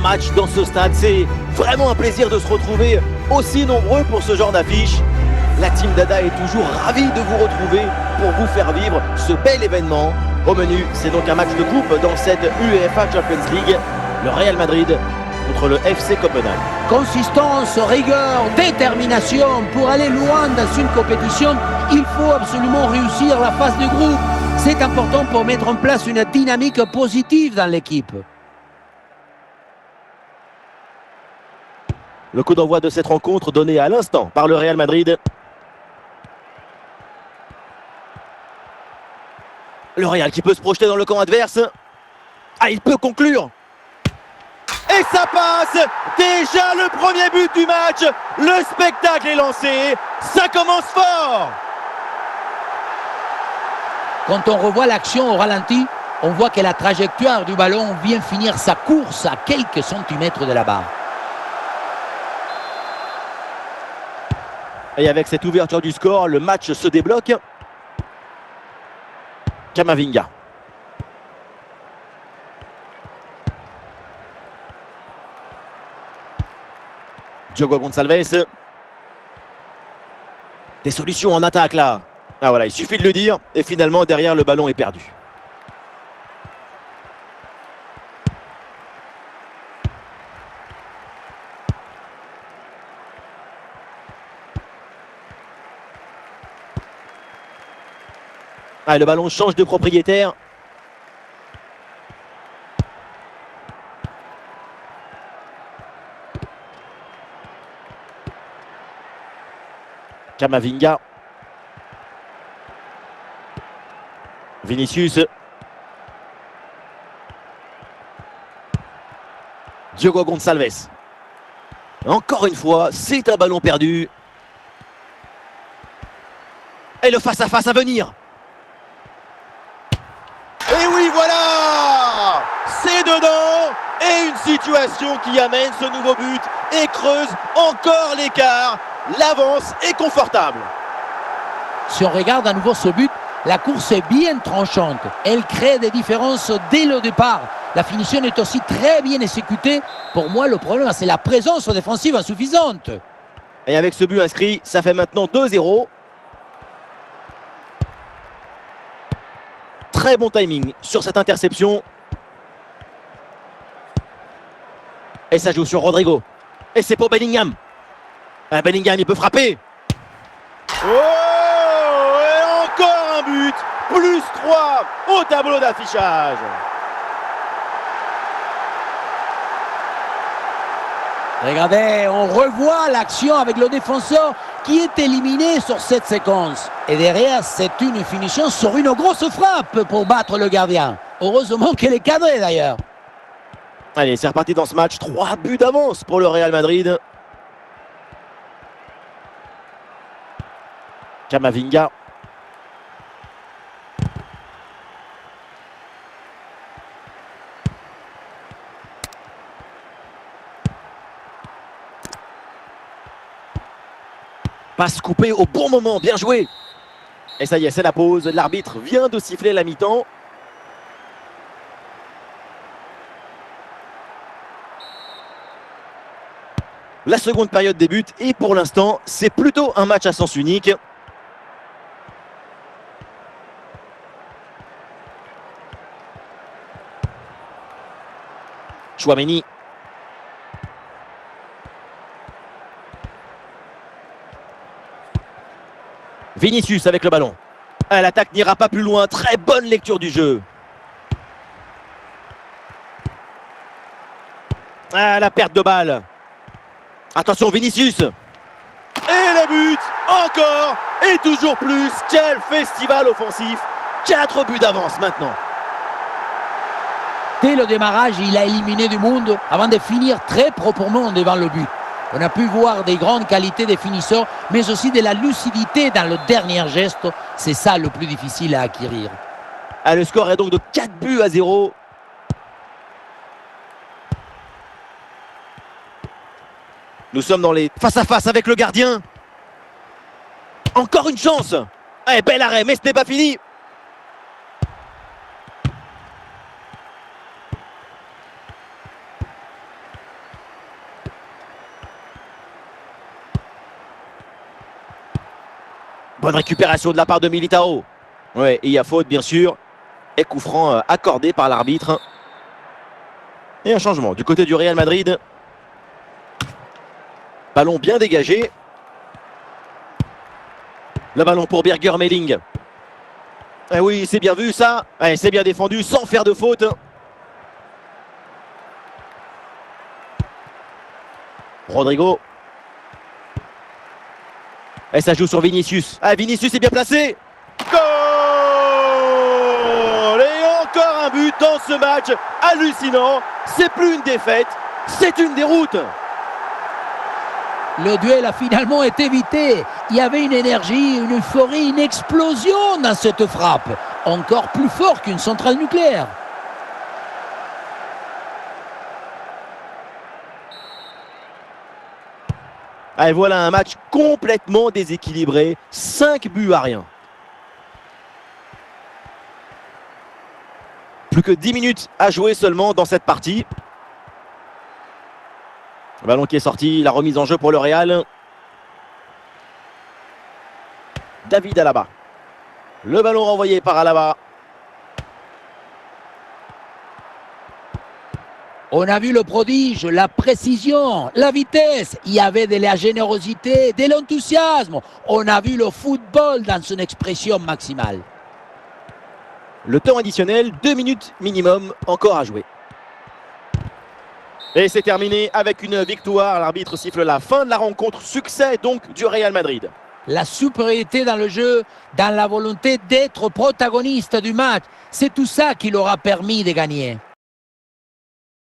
grand match dans ce stade. C'est vraiment un plaisir de se retrouver aussi nombreux pour ce genre d'affiche. La team Dada est toujours ravie de vous retrouver pour vous faire vivre ce bel événement. Au menu, c'est donc un match de coupe dans cette UEFA Champions League. Le Real Madrid contre le FC Copenhague. Consistance, rigueur, détermination. Pour aller loin dans une compétition, il faut absolument réussir la phase de groupe. C'est important pour mettre en place une dynamique positive dans l'équipe. Le coup d'envoi de cette rencontre donné à l'instant par le Real Madrid. Le Real qui peut se projeter dans le camp adverse. Ah, il peut conclure. Et ça passe. Déjà le premier but du match. Le spectacle est lancé. Ça commence fort. Quand on revoit l'action au ralenti, on voit que la trajectoire du ballon vient finir sa course à quelques centimètres de la barre. Et avec cette ouverture du score, le match se débloque. Camavinga. Diogo Gonçalves. Des solutions en attaque là. Ah voilà, il suffit de le dire. Et finalement, derrière, le ballon est perdu. Ah, le ballon change de propriétaire. Camavinga. Vinicius. Diogo Gonçalves. Encore une fois, c'est un ballon perdu. Et le face-à-face à venir. Et oui, voilà! C'est dedans! Et une situation qui amène ce nouveau but et creuse encore l'écart. L'avance est confortable. Si on regarde à nouveau ce but, la course est bien tranchante. Elle crée des différences dès le départ. La finition est aussi très bien exécutée. Pour moi, le problème, c'est la présence défensive insuffisante. Et avec ce but inscrit, ça fait maintenant 2-0. Très bon timing sur cette interception. Et ça joue sur Rodrigo. Et c'est pour Bellingham. Bellingham, il peut frapper. Oh! Et encore un but. Plus 3 au tableau d'affichage. Regardez, on revoit l'action avec le défenseur qui est éliminé sur cette séquence. Et derrière, c'est une finition sur une grosse frappe pour battre le gardien. Heureusement qu'elle est cadrée d'ailleurs. Allez, c'est reparti dans ce match. 3 buts d'avance pour le Real Madrid. Camavinga. Passe coupée au bon moment, bien joué. Et ça y est, c'est la pause. L'arbitre vient de siffler la mi-temps. La seconde période débute et pour l'instant, c'est plutôt un match à sens unique. Tchouaméni. Vinicius avec le ballon. L'attaque n'ira pas plus loin. Très bonne lecture du jeu. La perte de balle. Attention Vinicius. Et le but. Encore. Et toujours plus. Quel festival offensif. 4 buts d'avance maintenant. Dès le démarrage, il a éliminé du monde avant de finir très proprement devant le but. On a pu voir des grandes qualités des finisseurs, mais aussi de la lucidité dans le dernier geste. C'est ça le plus difficile à acquérir. Le score est donc de 4 buts à 0. Nous sommes dans les face-à-face avec le gardien. Encore une chance. Bel arrêt, mais ce n'est pas fini. Bonne récupération de la part de Militao. Ouais, et il y a faute bien sûr. Et coup franc accordé par l'arbitre. Et un changement du côté du Real Madrid. Ballon bien dégagé. Le ballon pour Birger Meling. Eh oui, c'est bien vu ça. Eh, c'est bien défendu sans faire de faute. Rodrigo. Et ça joue sur Vinicius. Ah, Vinicius est bien placé. Goal! Et encore un but dans ce match hallucinant. C'est plus une défaite, c'est une déroute. Le duel a finalement été évité. Il y avait une énergie, une euphorie, une explosion dans cette frappe. Encore plus fort qu'une centrale nucléaire. Et voilà un match complètement déséquilibré. 5 buts à rien. Plus que 10 minutes à jouer seulement dans cette partie. Le ballon qui est sorti, la remise en jeu pour le Real. David Alaba. Le ballon renvoyé par Alaba. On a vu le prodige, la précision, la vitesse. Il y avait de la générosité, de l'enthousiasme. On a vu le football dans son expression maximale. Le temps additionnel, 2 minutes minimum encore à jouer. Et c'est terminé avec une victoire. L'arbitre siffle la fin de la rencontre. Succès donc du Real Madrid. La supériorité dans le jeu, dans la volonté d'être protagoniste du match. C'est tout ça qui leur a permis de gagner.